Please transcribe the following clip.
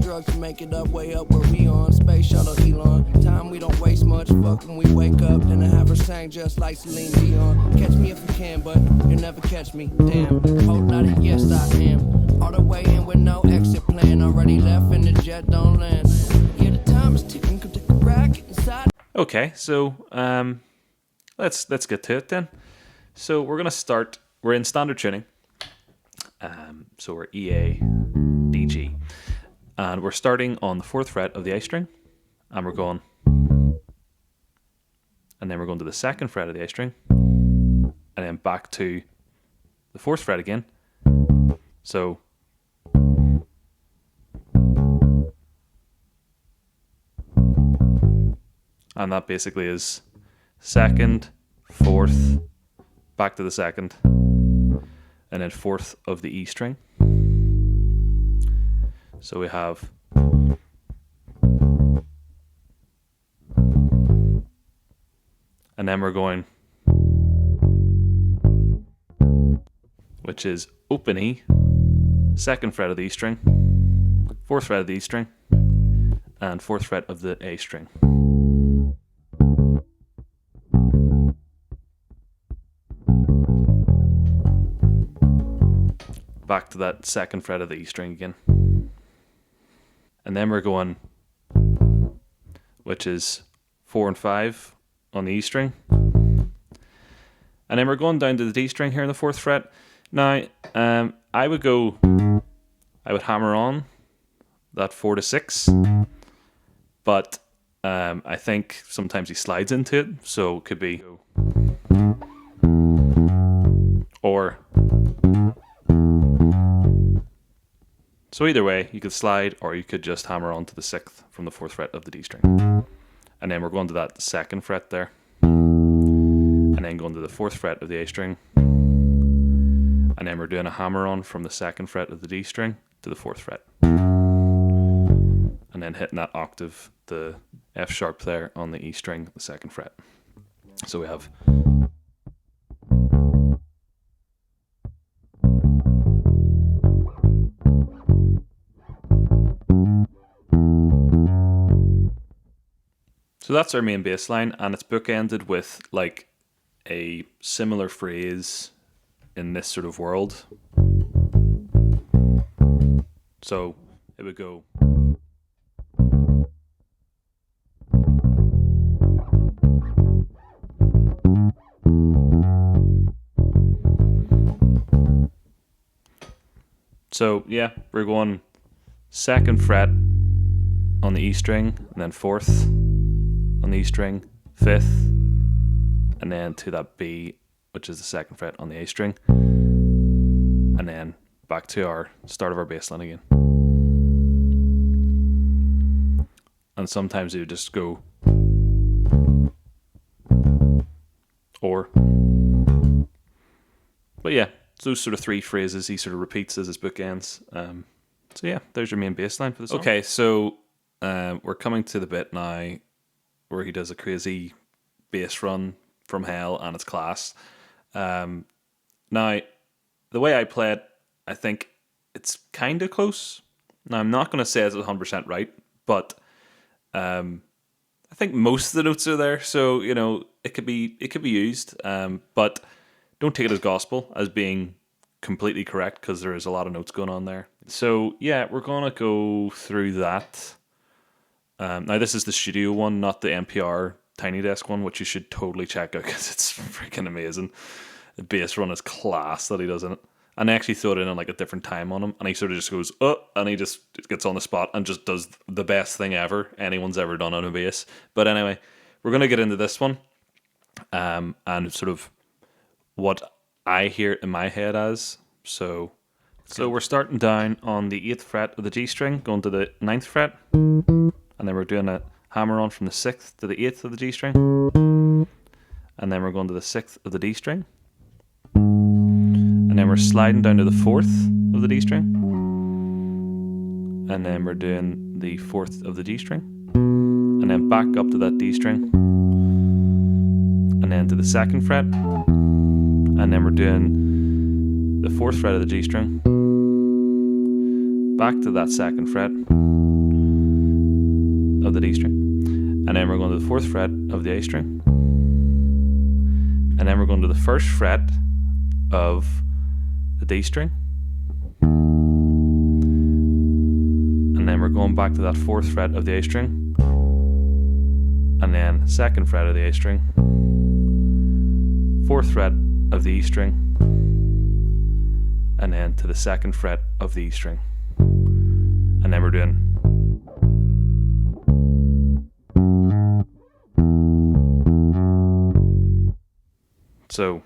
drugs to make it up, way up where we on. Space shuttle Elon. Time we don't waste much. Fuck when we wake up. Then I have her sang just like Celine Dion. Catch me if you can, but you'll never catch me. Damn. Whole lot of yes I am. All the way in with no exit plan. Already left and the jet don't land. Yeah, the time is ticking. Come take a ride, get inside. Okay, so let's get to it then. So we're gonna start. We're in standard tuning. So we're E, A, D, G, and we're starting on the 4th fret of the A string, and we're going, and then we're going to the 2nd fret of the A string, and then back to the 4th fret again. So and that basically is 2nd, 4th, back to the 2nd, and then 4th of the E string. So we have and then we're going, which is open E, 2nd fret of the E string, 4th fret of the E string, and 4th fret of the A string. Back to that 2nd fret of the E string again. And then we're going, which is 4 and 5 on the E string. And then we're going down to the D string here in the 4th fret. Now, I would hammer on that 4 to 6, but I think sometimes he slides into it, so it could be, or, so either way, you could slide or you could just hammer on to the 6th from the 4th fret of the D string. And then we're going to that 2nd fret there. And then going to the 4th fret of the A string. And then we're doing a hammer on from the 2nd fret of the D string to the 4th fret. And then hitting that octave, the F sharp there on the E string, the 2nd fret. So we have, so that's our main bass line, and it's bookended with like a similar phrase in this sort of world. So it would go, so yeah, we're going 2nd fret on the E string, and then 4th on the E string, 5th, and then to that B, which is the 2nd fret on the A string, and then back to our start of our bass line again. And sometimes you just go, or, but yeah, those sort of 3 phrases he sort of repeats as his bookends. So yeah, there's your main bass line for the song. Okay, so we're coming to the bit now where he does a crazy bass run from hell, and it's class. Now, the way I play it, I think it's kind of close. Now, I'm not going to say it's 100% right, but I think most of the notes are there, so you know it could be used. But don't take it as gospel, as being completely correct, because there is a lot of notes going on there. So yeah, we're gonna go through that. Now this is the studio one, not the NPR Tiny Desk one, which you should totally check out because it's freaking amazing. The bass run is class that he does in it. And I actually throw it in on like a different time on him, and he sort of just goes, oh, and he just gets on the spot and just does the best thing ever anyone's ever done on a bass. But anyway, we're gonna get into this one, and sort of what I hear it in my head as. So we're starting down on the 8th fret of the G string, going to the 9th fret, and then we're doing a hammer on from the 6th to the 8th of the G string, and then we're going to the 6th of the D string, and then we're sliding down to the 4th of the D string, and then we're doing the 4th of the G string, and then back up to that D string, and then to the 2nd fret, and then we're doing the 4th fret of the G string, back to that 2nd fret, of the D string. And then we're going to the 4th fret of the A string. And then we're going to the 1st fret of the D string. And then we're going back to that 4th fret of the A string. And then 2nd fret of the A string. 4th fret of the E string. And then to the 2nd fret of the E string. And then we're doing. So